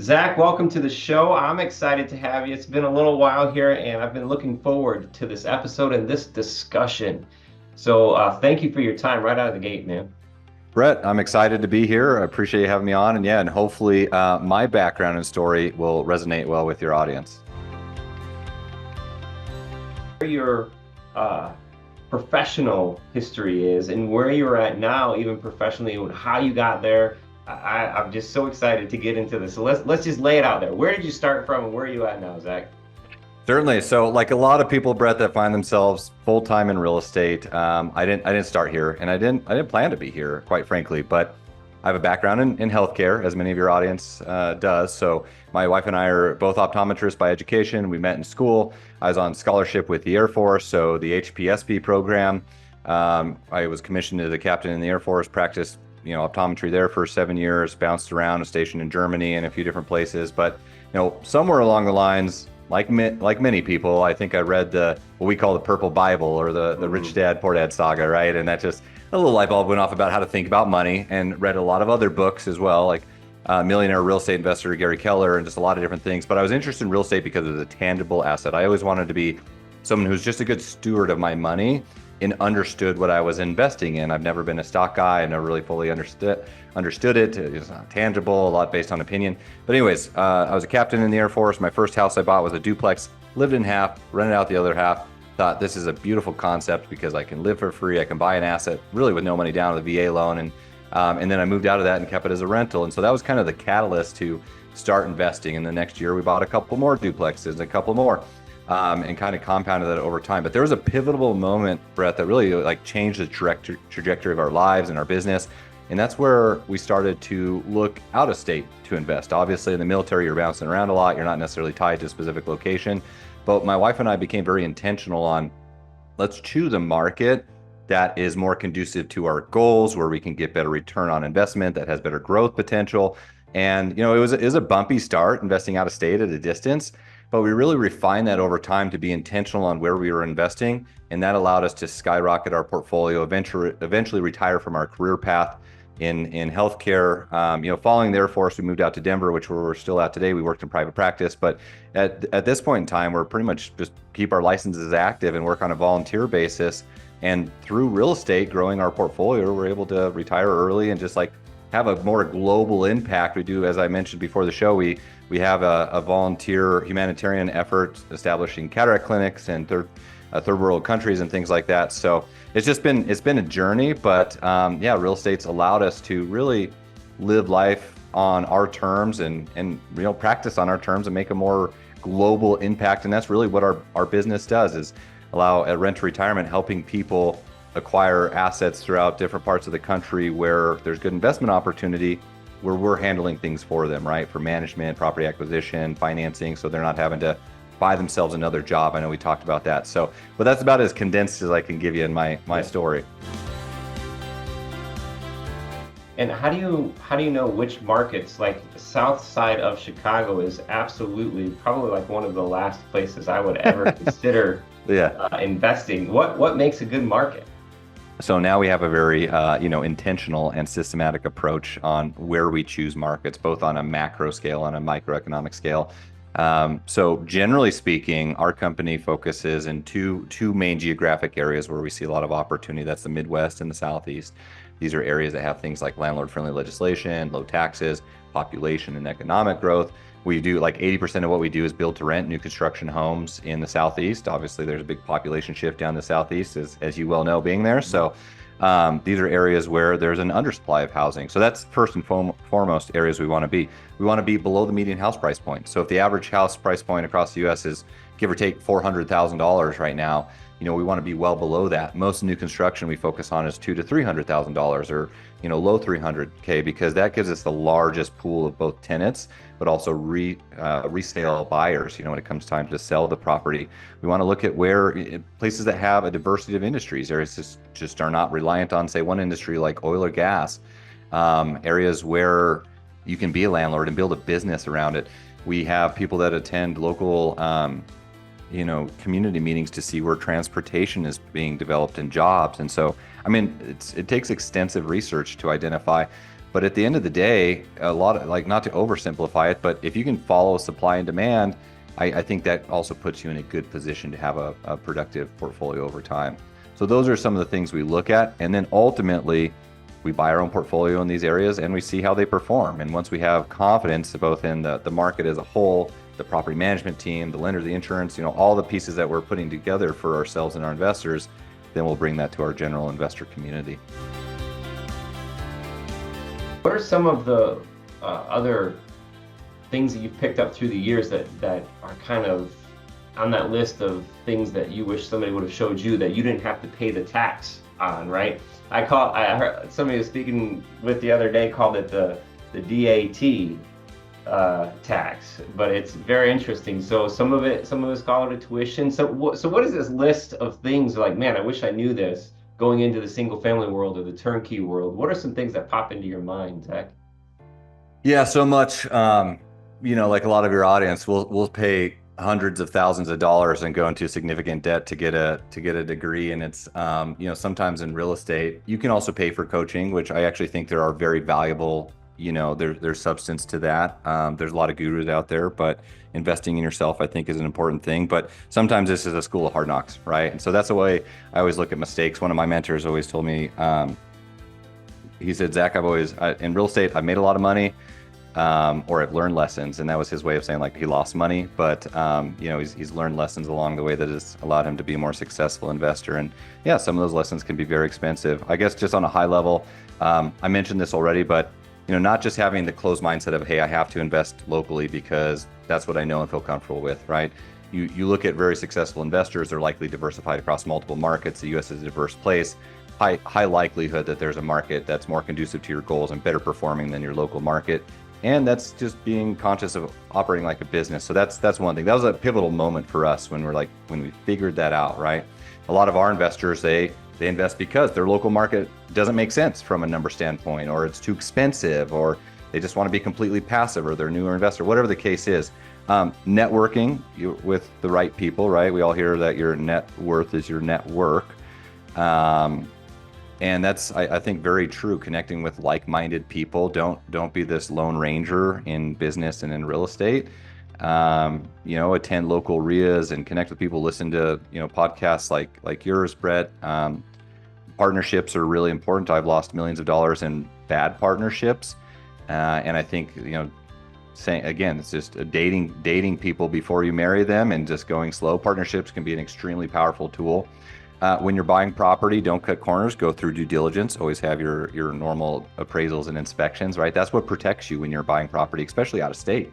Zach, welcome to the show. I'm excited to have you. It's been a little while here, and I've been looking forward to this episode and this discussion. So thank you for your time right out of the gate, man. Brett, I'm excited to be here. I appreciate you having me on. And hopefully my background and story will resonate well with your audience. Where your professional history is and where you're at now, even professionally, and how you got there. I'm just so excited to get into this. So let's just lay it out there. Where did you start from and where are you at now, Zach? Certainly. So like a lot of people, Brett, that find themselves full-time in real estate, I didn't start here, and I didn't plan to be here, quite frankly, but I have a background in healthcare, as many of your audience does. So my wife and I are both optometrists by education. We met in school. I was on scholarship with the Air Force, so the HPSP program. I was commissioned as a captain in the Air Force, practiced optometry there for 7 years, bounced around, a station in Germany and a few different places. But somewhere along the lines, like many people, I think I read what we call the Purple Bible, or the Rich Dad Poor Dad saga, right? And that just a little light bulb went off about how to think about money, and read a lot of other books as well, like millionaire real estate investor Gary Keller, and just a lot of different things. But I was interested in real estate because it was a tangible asset. I always wanted to be someone who's just a good steward of my money and understood what I was investing in. I've never been a stock guy. I never really fully understood it. It's not tangible, a lot based on opinion. But anyways, I was a captain in the Air Force. My first house I bought was a duplex, lived in half, rented out the other half. Thought this is a beautiful concept because I can live for free. I can buy an asset really with no money down with a VA loan. And then I moved out of that and kept it as a rental. And so that was kind of the catalyst to start investing. And the next year we bought a couple more duplexes and a couple more. And kind of compounded that over time. But there was a pivotal moment, Brett, that really changed the trajectory of our lives and our business. And that's where we started to look out of state to invest. Obviously, in the military, you're bouncing around a lot. You're not necessarily tied to a specific location. But my wife and I became very intentional on, let's choose a market that is more conducive to our goals, where we can get better return on investment, that has better growth potential. And it was a bumpy start investing out of state at a distance. But we really refined that over time to be intentional on where we were investing, and that allowed us to skyrocket our portfolio, eventually retire from our career path in healthcare. Following the Air Force, we moved out to Denver, which we're still at today. We worked in private practice, but at this point in time, we're pretty much just keep our licenses active and work on a volunteer basis. And through real estate, growing our portfolio, we're able to retire early and just have a more global impact. We do, as I mentioned before the show, we have a volunteer humanitarian effort establishing cataract clinics in third world countries and things like that. So it's been a journey, but real estate's allowed us to really live life on our terms and practice on our terms and make a more global impact. And that's really what our business does, is allow a rent to retirement, helping people acquire assets throughout different parts of the country where there's good investment opportunity, where we're handling things for them, right? For management, property acquisition, financing, so they're not having to buy themselves another job. I know we talked about that. So, but that's about as condensed as I can give you in my story. And how do you know which markets? Like the south side of Chicago is absolutely probably one of the last places I would ever consider investing. What makes a good market? So now we have a very, intentional and systematic approach on where we choose markets, both on a macro scale and a microeconomic scale. So generally speaking, our company focuses in two main geographic areas where we see a lot of opportunity. That's the Midwest and the Southeast. These are areas that have things like landlord-friendly legislation, low taxes, population and economic growth. We do 80% of what we do is build to rent new construction homes in the Southeast. Obviously, there's a big population shift down the Southeast, as you well know, being there. So these are areas where there's an undersupply of housing. So that's first and foremost areas we want to be. We want to be below the median house price point. So if the average house price point across the U.S. is give or take $400,000 right now, we want to be well below that. Most new construction we focus on is $200,000 to $300,000, or low 300K, because that gives us the largest pool of both tenants, but also resale buyers. When it comes time to sell the property, we want to look at places that have a diversity of industries. Areas just are not reliant on, say, one industry like oil or gas. Areas where you can be a landlord and build a business around it. We have people that attend local community meetings to see where transportation is being developed and jobs. And so, it takes extensive research to identify But at the end of the day, a lot of, like, not to oversimplify it, but if you can follow supply and demand, I think that also puts you in a good position to have a productive portfolio over time. So those are some of the things we look at. And then ultimately, we buy our own portfolio in these areas and we see how they perform. And once we have confidence both in the market as a whole, the property management team, the lender, the insurance, all the pieces that we're putting together for ourselves and our investors, then we'll bring that to our general investor community. What are some of the other things that you've picked up through the years that are kind of on that list of things that you wish somebody would have showed you that you didn't have to pay the tax on, right? I heard somebody was speaking with the other day called it the DAT tax, but it's very interesting. So some of us call it a tuition. So what is this list of things like, man, I wish I knew this going into the single family world or the turnkey world? What are some things that pop into your mind, Zach? Yeah, so much. Like a lot of your audience, we'll pay hundreds of thousands of dollars and go into significant debt to get a degree. And it's sometimes in real estate, you can also pay for coaching, which I actually think there are very valuable. There's substance to that. There's a lot of gurus out there, but investing in yourself, I think, is an important thing. But sometimes this is a school of hard knocks, right? And so that's the way I always look at mistakes. One of my mentors always told me, he said, Zach, in real estate, I've made a lot of money, or I've learned lessons. And that was his way of saying, like, he lost money, but he's learned lessons along the way that has allowed him to be a more successful investor. And yeah, some of those lessons can be very expensive. I guess just on a high level, I mentioned this already, but not just having the closed mindset of, hey, I have to invest locally because that's what I know and feel comfortable with, right? You look at very successful investors, they're likely diversified across multiple markets. The U.S. is a diverse place. High likelihood that there's a market that's more conducive to your goals and better performing than your local market. And that's just being conscious of operating like a business. So that's one thing. That was a pivotal moment for us when we figured that out, right? A lot of our investors, they invest because their local market doesn't make sense from a number standpoint, or it's too expensive, or they just want to be completely passive, or they're a newer investor, whatever the case is. Networking with the right people, right? We all hear that your net worth is your net work. And that's, I think, very true. Connecting with like-minded people. Don't be this lone ranger in business and in real estate. Attend local RIAs and connect with people. Listen to podcasts like yours, Brett. Partnerships are really important. I've lost millions of dollars in bad partnerships, and I think saying again, it's just dating people before you marry them and just going slow. Partnerships can be an extremely powerful tool. When you're buying property, don't cut corners. Go through due diligence. Always have your normal appraisals and inspections, right? That's what protects you when you're buying property, especially out of state.